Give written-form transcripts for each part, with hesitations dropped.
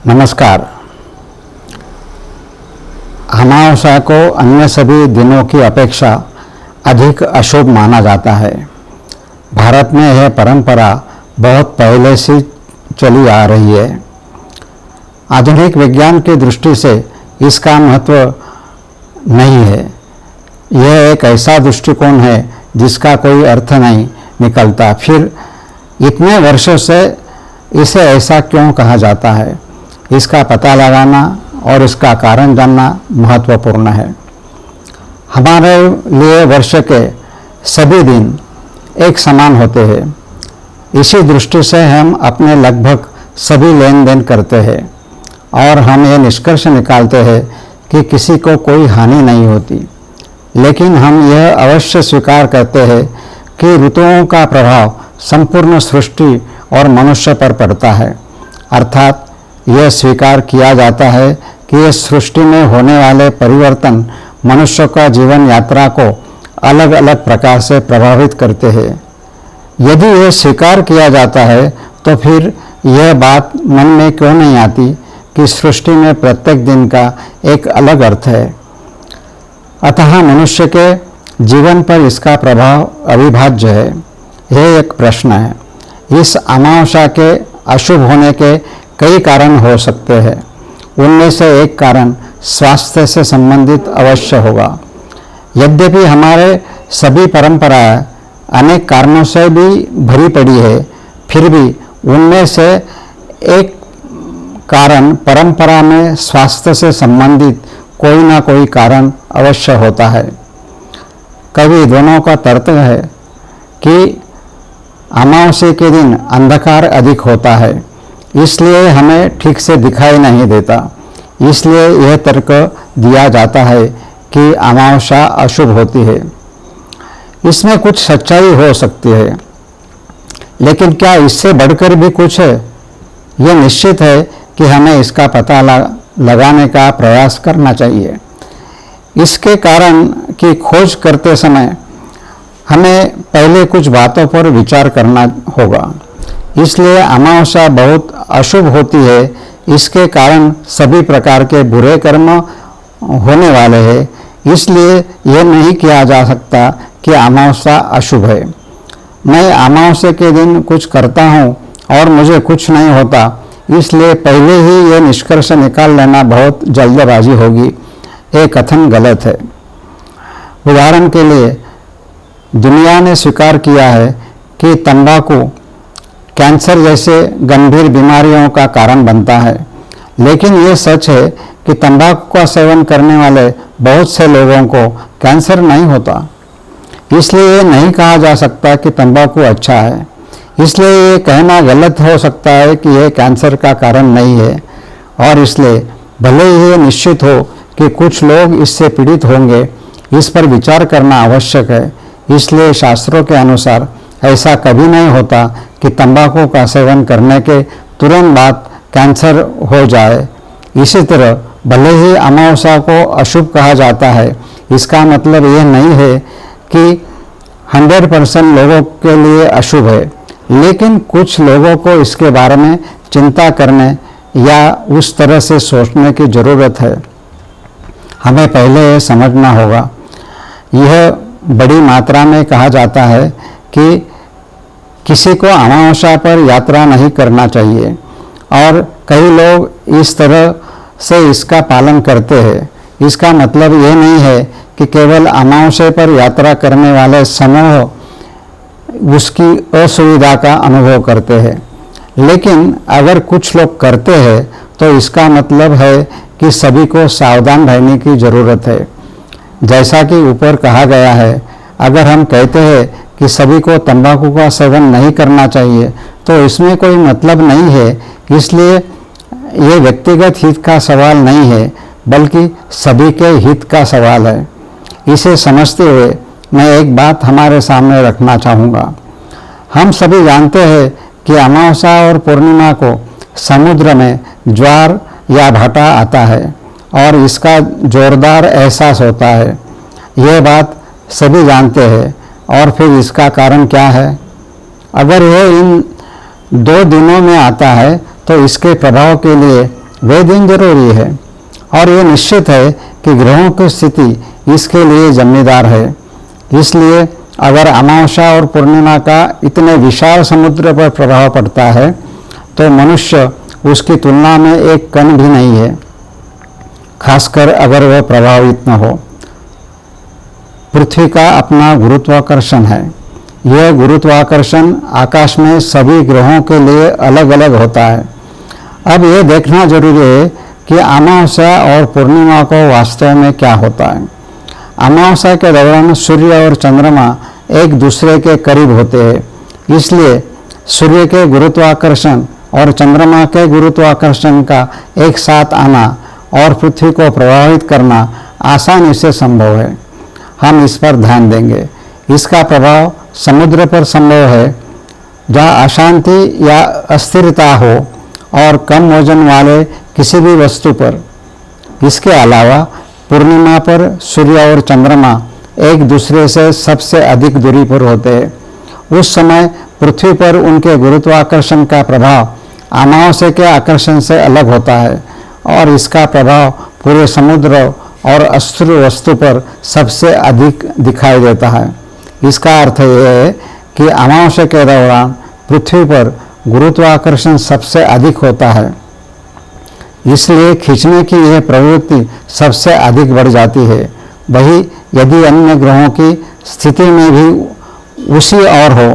नमस्कार। अमावस्या को अन्य सभी दिनों की अपेक्षा अधिक अशुभ माना जाता है। भारत में यह परंपरा बहुत पहले से चली आ रही है। आधुनिक विज्ञान की दृष्टि से इसका महत्व नहीं है। यह एक ऐसा दृष्टिकोण है जिसका कोई अर्थ नहीं निकलता। फिर इतने वर्षों से इसे ऐसा क्यों कहा जाता है, इसका पता लगाना और इसका कारण जानना महत्वपूर्ण है। हमारे लिए वर्ष के सभी दिन एक समान होते हैं। इसी दृष्टि से हम अपने लगभग सभी लेन देन करते हैं और हम ये निष्कर्ष निकालते हैं कि किसी को कोई हानि नहीं होती। लेकिन हम यह अवश्य स्वीकार करते हैं कि ऋतुओं का प्रभाव संपूर्ण सृष्टि और मनुष्य पर पड़ता है। अर्थात यह स्वीकार किया जाता है कि इस सृष्टि में होने वाले परिवर्तन मनुष्य का जीवन यात्रा को अलग अलग प्रकार से प्रभावित करते हैं। यदि यह स्वीकार किया जाता है तो फिर यह बात मन में क्यों नहीं आती कि सृष्टि में प्रत्येक दिन का एक अलग अर्थ है। अतः मनुष्य के जीवन पर इसका प्रभाव अविभाज्य है। यह एक प्रश्न है। इस अमावस्या के अशुभ होने के कई कारण हो सकते हैं। उनमें से एक कारण स्वास्थ्य से संबंधित अवश्य होगा। यद्यपि हमारे सभी परंपराएं अनेक कारणों से भी भरी पड़ी है, फिर भी उनमें से एक कारण परंपरा में स्वास्थ्य से संबंधित कोई ना कोई कारण अवश्य होता है। कवि दोनों का तर्क है कि अमावस्या के दिन अंधकार अधिक होता है, इसलिए हमें ठीक से दिखाई नहीं देता। इसलिए यह तर्क दिया जाता है कि अमावस्या अशुभ होती है। इसमें कुछ सच्चाई हो सकती है, लेकिन क्या इससे बढ़कर भी कुछ है? यह निश्चित है कि हमें इसका पता लगाने का प्रयास करना चाहिए। इसके कारण की खोज करते समय हमें पहले कुछ बातों पर विचार करना होगा। इसलिए अमावस्या बहुत अशुभ होती है। इसके कारण सभी प्रकार के बुरे कर्म होने वाले हैं। इसलिए यह नहीं किया जा सकता कि अमावस्या अशुभ है। मैं अमावस्या के दिन कुछ करता हूँ और मुझे कुछ नहीं होता, इसलिए पहले ही यह निष्कर्ष निकाल लेना बहुत जल्दबाजी होगी। यह कथन गलत है। उदाहरण के लिए दुनिया ने स्वीकार किया है कि तंबाकू कैंसर जैसे गंभीर बीमारियों का कारण बनता है, लेकिन ये सच है कि तंबाकू का सेवन करने वाले बहुत से लोगों को कैंसर नहीं होता। इसलिए ये नहीं कहा जा सकता कि तंबाकू अच्छा है। इसलिए ये कहना गलत हो सकता है कि यह कैंसर का कारण नहीं है, और इसलिए भले ही ये निश्चित हो कि कुछ लोग इससे पीड़ित होंगे, इस पर विचार करना आवश्यक है। इसलिए शास्त्रों के अनुसार ऐसा कभी नहीं होता कि तंबाकू का सेवन करने के तुरंत बाद कैंसर हो जाए। इसी तरह भले ही अमावस्या को अशुभ कहा जाता है, इसका मतलब यह नहीं है कि 100% लोगों के लिए अशुभ है। लेकिन कुछ लोगों को इसके बारे में चिंता करने या उस तरह से सोचने की ज़रूरत है। हमें पहले यह समझना होगा। यह बड़ी मात्रा में कहा जाता है कि किसी को अमावस्या पर यात्रा नहीं करना चाहिए, और कई लोग इस तरह से इसका पालन करते हैं। इसका मतलब ये नहीं है कि केवल अमावस्या पर यात्रा करने वाले समूह उसकी असुविधा का अनुभव करते हैं। लेकिन अगर कुछ लोग करते हैं तो इसका मतलब है कि सभी को सावधान रहने की ज़रूरत है। जैसा कि ऊपर कहा गया है, अगर हम कहते हैं कि सभी को तंबाकू का सेवन नहीं करना चाहिए तो इसमें कोई मतलब नहीं है। इसलिए ये व्यक्तिगत हित का सवाल नहीं है, बल्कि सभी के हित का सवाल है। इसे समझते हुए मैं एक बात हमारे सामने रखना चाहूँगा। हम सभी जानते हैं कि अमावस्या और पूर्णिमा को समुद्र में ज्वार या भाटा आता है और इसका जोरदार एहसास होता है। यह बात सभी जानते हैं। और फिर इसका कारण क्या है? अगर यह इन 2 दिनों में आता है तो इसके प्रभाव के लिए वे दिन जरूरी है और ये निश्चित है कि ग्रहों की स्थिति इसके लिए जिम्मेदार है। इसलिए अगर अमावस्या और पूर्णिमा का इतने विशाल समुद्र पर प्रभाव पड़ता है तो मनुष्य उसकी तुलना में एक कण भी नहीं है, खासकर अगर वह प्रभावित न हो। पृथ्वी का अपना गुरुत्वाकर्षण है। यह गुरुत्वाकर्षण आकाश में सभी ग्रहों के लिए अलग अलग होता है। अब यह देखना जरूरी है कि अमावस्या और पूर्णिमा को वास्तव में क्या होता है। अमावस्या के दौरान सूर्य और चंद्रमा एक दूसरे के करीब होते हैं, इसलिए सूर्य के गुरुत्वाकर्षण और चंद्रमा के गुरुत्वाकर्षण का एक साथ आना और पृथ्वी को प्रभावित करना आसानी से संभव है। हम इस पर ध्यान देंगे। इसका प्रभाव समुद्र पर संभव है, जहाँ अशांति या अस्थिरता हो, और कम वजन वाले किसी भी वस्तु पर। इसके अलावा पूर्णिमा पर सूर्य और चंद्रमा एक दूसरे से सबसे अधिक दूरी पर होते हैं। उस समय पृथ्वी पर उनके गुरुत्वाकर्षण का प्रभाव अमावस्या के आकर्षण से अलग होता है और इसका प्रभाव पूरे समुद्र और अस्थिर वस्तु पर सबसे अधिक दिखाई देता है। इसका अर्थ यह है कि अमावस्या के दौरान पृथ्वी पर गुरुत्वाकर्षण सबसे अधिक होता है, इसलिए खींचने की यह प्रवृत्ति सबसे अधिक बढ़ जाती है। वही यदि अन्य ग्रहों की स्थिति में भी उसी और हो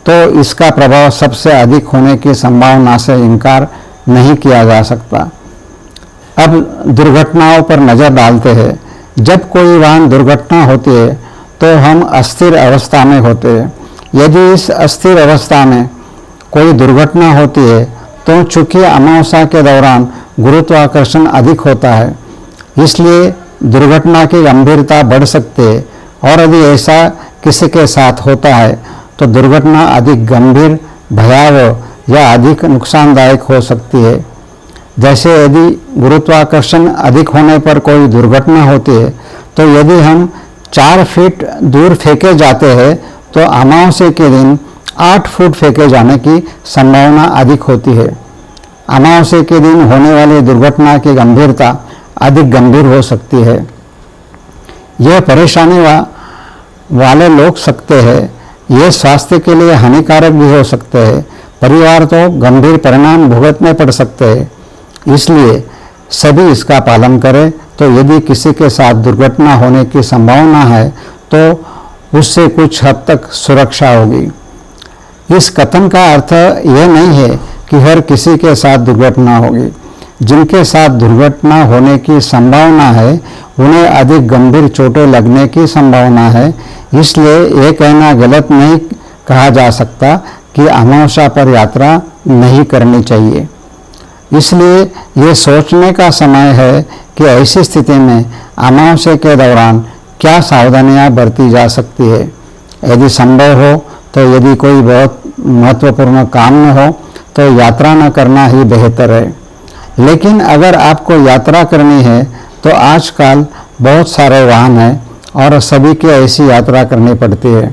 तो इसका प्रभाव सबसे अधिक होने की संभावना से इनकार नहीं किया जा सकता। अब दुर्घटनाओं पर नज़र डालते हैं। जब कोई वाहन दुर्घटना होती है तो हम अस्थिर अवस्था में होते हैं। यदि इस अस्थिर अवस्था में कोई दुर्घटना होती है तो चूंकि अमावस्या के दौरान गुरुत्वाकर्षण अधिक होता है, इसलिए दुर्घटना की गंभीरता बढ़ सकती है और यदि ऐसा किसी के साथ होता है तो दुर्घटना अधिक गंभीर, भयावह या अधिक नुकसानदायक हो सकती है। जैसे यदि गुरुत्वाकर्षण अधिक होने पर कोई दुर्घटना होती है तो यदि हम 4 फीट दूर फेंके जाते हैं तो अमावस्या के दिन 8 फुट फेंके जाने की संभावना अधिक होती है। अमावस्या के दिन होने वाली दुर्घटना की गंभीरता अधिक गंभीर हो सकती है। यह परेशानी वाले लोग सकते हैं। यह स्वास्थ्य के लिए हानिकारक भी हो सकते हैं। परिवार तो गंभीर परिणाम भुगतने पड़ सकते हैं। इसलिए सभी इसका पालन करें। तो यदि किसी के साथ दुर्घटना होने की संभावना है तो उससे कुछ हद तक सुरक्षा होगी। इस कथन का अर्थ यह नहीं है कि हर किसी के साथ दुर्घटना होगी। जिनके साथ दुर्घटना होने की संभावना है उन्हें अधिक गंभीर चोटें लगने की संभावना है। इसलिए यह कहना गलत नहीं कहा जा सकता कि अमावस्या पर यात्रा नहीं करनी चाहिए। इसलिए ये सोचने का समय है कि ऐसी स्थिति में अमावस्या के दौरान क्या सावधानियां बरती जा सकती है। यदि संभव हो तो यदि कोई बहुत महत्वपूर्ण काम न हो तो यात्रा न करना ही बेहतर है। लेकिन अगर आपको यात्रा करनी है तो आजकल बहुत सारे वाहन हैं और सभी की ऐसी यात्रा करनी पड़ती है।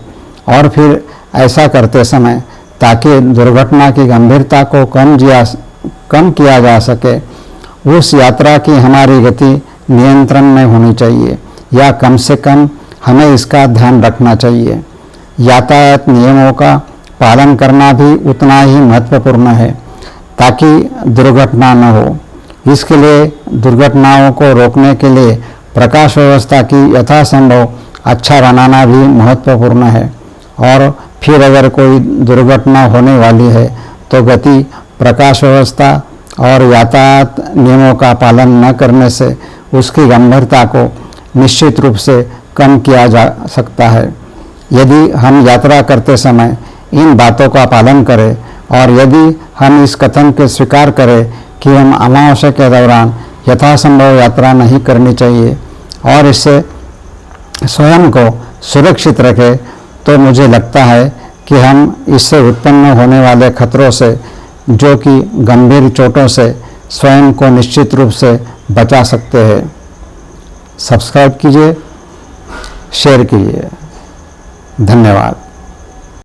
और फिर ऐसा करते समय ताकि दुर्घटना की गंभीरता को कम किया जा सके, उस यात्रा की हमारी गति नियंत्रण में होनी चाहिए या कम से कम हमें इसका ध्यान रखना चाहिए। यातायात नियमों का पालन करना भी उतना ही महत्वपूर्ण है ताकि दुर्घटना न हो। इसके लिए दुर्घटनाओं को रोकने के लिए प्रकाश व्यवस्था की यथासंभव अच्छा बनाना भी महत्वपूर्ण है। और फिर अगर कोई दुर्घटना होने वाली है तो गति, प्रकाश व्यवस्था और यातायात नियमों का पालन न करने से उसकी गंभीरता को निश्चित रूप से कम किया जा सकता है। यदि हम यात्रा करते समय इन बातों का पालन करें और यदि हम इस कथन के स्वीकार करें कि हम अमावस्या के दौरान यथासंभव यात्रा नहीं करनी चाहिए और इससे स्वयं को सुरक्षित रखें, तो मुझे लगता है कि हम इससे उत्पन्न होने वाले खतरों से, जो कि गंभीर चोटों से, स्वयं को निश्चित रूप से बचा सकते हैं। सब्सक्राइब कीजिए, शेयर कीजिए। धन्यवाद।